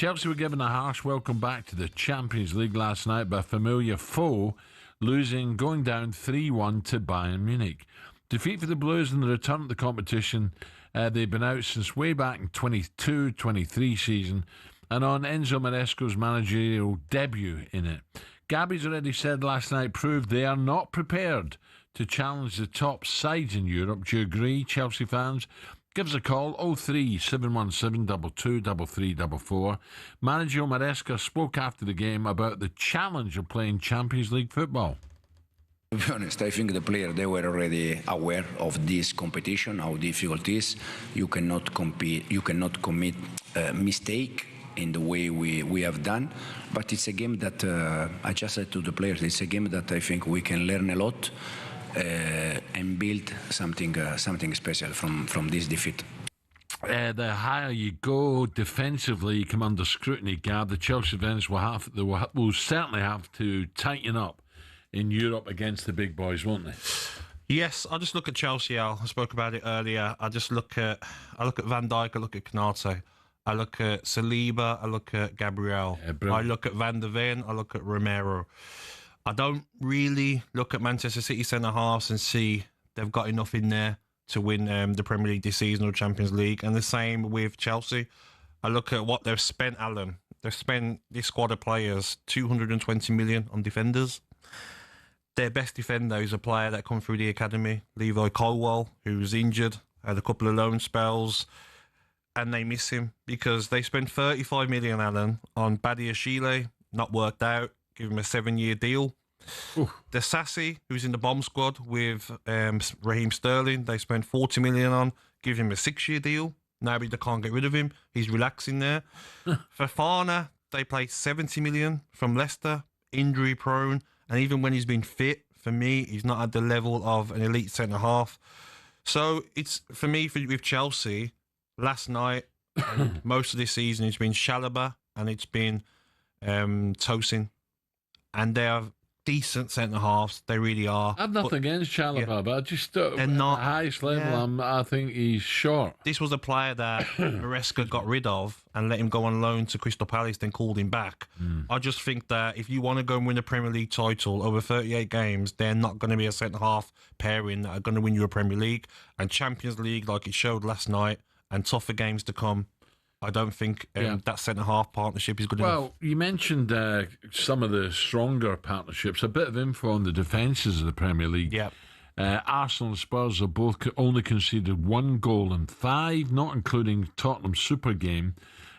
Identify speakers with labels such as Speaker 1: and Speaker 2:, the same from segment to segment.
Speaker 1: Chelsea were given a harsh welcome back to the Champions League last night by a familiar foe, going down 3-1 to Bayern Munich. Defeat for the Blues in the return to the competition. They've been out since way back in 22-23 season, and on Enzo Maresca's managerial debut in it. Gabby's already said last night proved they are not prepared to challenge the top sides in Europe. Do you agree, Chelsea fans? Give us a call, 03717 223344. Manager Maresca spoke after the game about the challenge of playing Champions League football.
Speaker 2: To be honest, I think the players, they were already aware of this competition, how difficult it is. You cannot compete, you cannot commit a mistake in the way we have done. But it's a game that, I just said to the players, it's a game that I think we can learn a lot and build something special from this defeat.
Speaker 1: The higher you go defensively, you come under scrutiny, Gab. The Chelsea fans will certainly have to tighten up in Europe against the big boys, won't they?
Speaker 3: Yes, I just look at Chelsea, Al. I spoke about it earlier. I look at Van Dijk, I look at Konate, I look at Saliba, I look at Gabriel, I look at Van der Ven, I look at Romero. I don't really look at Manchester City centre-halves and see they've got enough in there to win the Premier League this season or Champions League. And the same with Chelsea. I look at what they've spent, Alan. They've spent, this squad of players, 220 million on defenders. Their best defender is a player that come through the academy, Levi Colwill, who was injured, had a couple of loan spells, and they miss him because they spent 35 million, Alan, on Badiashile, not worked out, give him a 7-year deal. Dissapointed, who's in the bomb squad with Raheem Sterling, they spent 40 million on, give him a 6-year deal. Now they can't get rid of him. He's relaxing there. Fofana, they paid 70 million from Leicester, injury prone. And even when he's been fit, for me, he's not at the level of an elite centre-half. So it's, for me, with Chelsea, last night, and most of this season, it's been Chalobah and it's been Tosin. And they are decent centre-halves. They really are.
Speaker 1: I've nothing against Chalobah, but I just
Speaker 3: they're not,
Speaker 1: at the highest level, I think he's short.
Speaker 3: This was a player that Maresca got rid of and let him go on loan to Crystal Palace, then called him back. I just think that if you want to go and win a Premier League title over 38 games, they're not going to be a centre-half pairing that are going to win you a Premier League. And Champions League, like it showed last night, and tougher games to come, I don't think that centre-half partnership is good enough.
Speaker 1: Well, you mentioned some of the stronger partnerships. A bit of info on the defences of the Premier League.
Speaker 3: Yeah.
Speaker 1: Arsenal and Spurs have both only conceded 1 goal in 5, not including Tottenham's Super game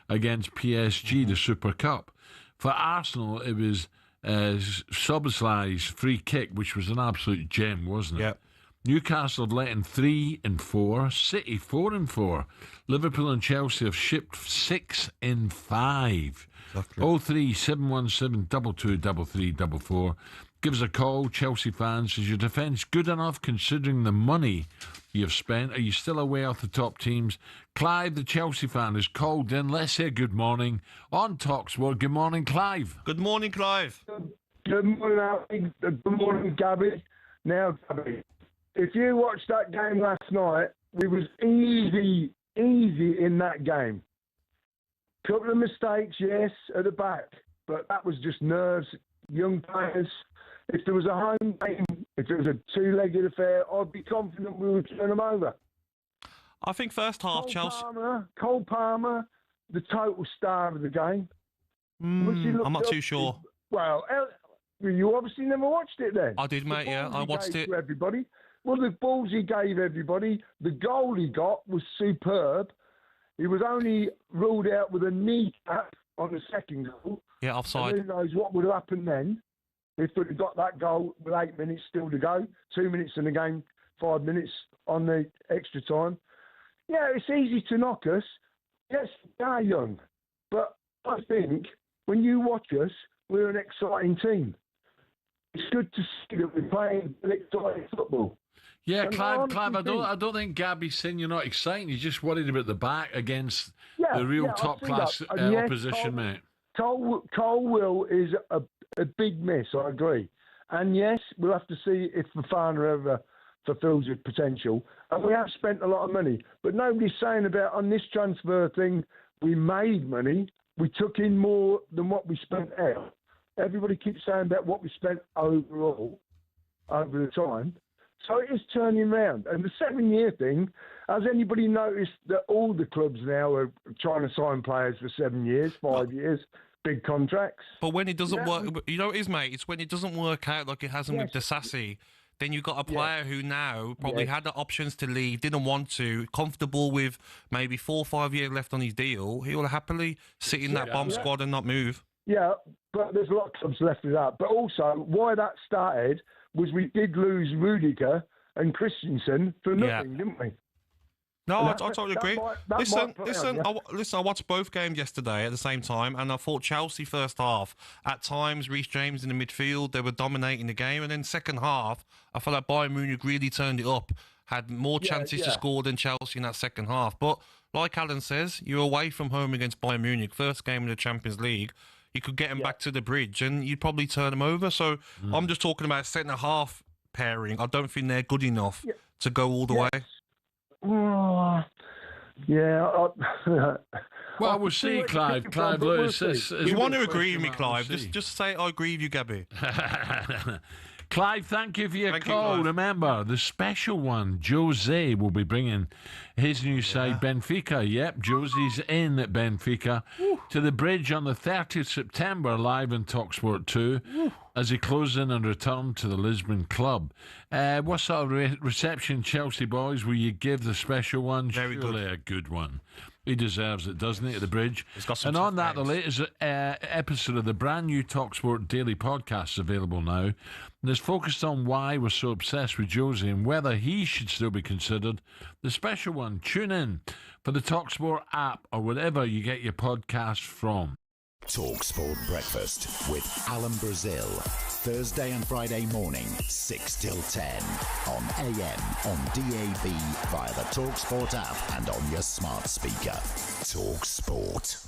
Speaker 1: against PSG, the Super Cup. For Arsenal, it was Szoboszlai's free kick, which was an absolute gem, wasn't it?
Speaker 3: Yeah.
Speaker 1: Newcastle have let in 3 in 4, City 4 in 4. Liverpool and Chelsea have shipped 6 in 5. Exactly. 03717 223344. Give us a call, Chelsea fans. Is your defence good enough considering the money you've spent? Are you still away off the top teams? Clive, the Chelsea fan, is called in. Let's say good morning on Talksport. Good morning, Clive.
Speaker 3: Good morning, Clive.
Speaker 4: Good morning, Ali. Good morning, Gabby. Now, Gabby, if you watched that game last night, we was easy in that game. Couple of mistakes, yes, at the back, but that was just nerves, young players. If there was a home game, if it was a 2-legged affair, I'd be confident we would turn them over.
Speaker 3: I think first half, Chelsea...
Speaker 4: Cole Palmer, the total star of the game.
Speaker 3: I'm not too sure.
Speaker 4: Well, you obviously never watched it then.
Speaker 3: I did, mate, yeah. I watched it.
Speaker 4: To everybody. Well, the balls he gave everybody, the goal he got was superb. He was only ruled out with a kneecap on the second goal.
Speaker 3: Yeah, offside.
Speaker 4: And who knows what would have happened then if we'd have got that goal with 8 minutes still to go, 2 minutes in the game, 5 minutes on the extra time. Yeah, it's easy to knock us. Yes, we are young. But I think when you watch us, we're an exciting team. It's good to see that we're playing exciting football.
Speaker 1: Yeah, Clive, I don't think Gabby's saying you're not excited. You're just worried about the back against the real top-class opposition, mate.
Speaker 4: Colwill is a big miss, I agree. And yes, we'll have to see if Fofana ever fulfills his potential. And we have spent a lot of money. But nobody's saying about, on this transfer thing, we made money. we took in more than what we spent out. Everybody keeps saying about what we spent overall over the time. So it is turning round. And the 7-year thing, has anybody noticed that all the clubs now are trying to sign players for 7 years, 5 years, big contracts?
Speaker 3: But when it doesn't work, you know what it is, mate? It's when it doesn't work out like it hasn't with Dissapointed, then you've got a player who now probably had the options to leave, didn't want to, comfortable with maybe 4 or 5 years left on his deal. He will happily sit in that bomb squad and not move.
Speaker 4: Yeah, but there's a lot of clubs left with that. But also, why that started was we did lose Rudiger and Christensen for nothing, didn't we?
Speaker 3: No, I totally agree. Listen, I watched both games yesterday at the same time, and I thought Chelsea first half, at times, Reece James in the midfield, they were dominating the game, and then second half, I felt like Bayern Munich really turned it up, had more chances to score than Chelsea in that second half. But like Alan says, you're away from home against Bayern Munich, first game in the Champions League. You could get them back to the bridge, and you'd probably turn them over. So I'm just talking about centre-half pairing. I don't think they're good enough to go all the way.
Speaker 1: Well, we'll see, Clive. Clive, look,
Speaker 3: you want to agree with me, Clive? Just say I agree with you, Gabby.
Speaker 1: Clive, thank you for your call. Remember, the special one, Jose, will be bringing his new side, Benfica. Yep, Jose's in at Benfica to the bridge on the 30th September, live in TalkSport 2, as he closes in and returns to the Lisbon club. What sort of reception, Chelsea boys, will you give the special one?
Speaker 3: Very
Speaker 1: Surely a good one. He deserves it, doesn't he, at the bridge?
Speaker 3: And
Speaker 1: on that, the latest episode of the brand new TalkSport Daily podcast is available now. And it's focused on why we're so obsessed with Josie and whether he should still be considered the special one. Tune in for the TalkSport app or whatever you get your podcast from.
Speaker 5: TalkSport Breakfast with Alan Brazil. Thursday and Friday morning, 6 till 10. On AM, on DAB, via the TalkSport app and on your smart speaker. TalkSport.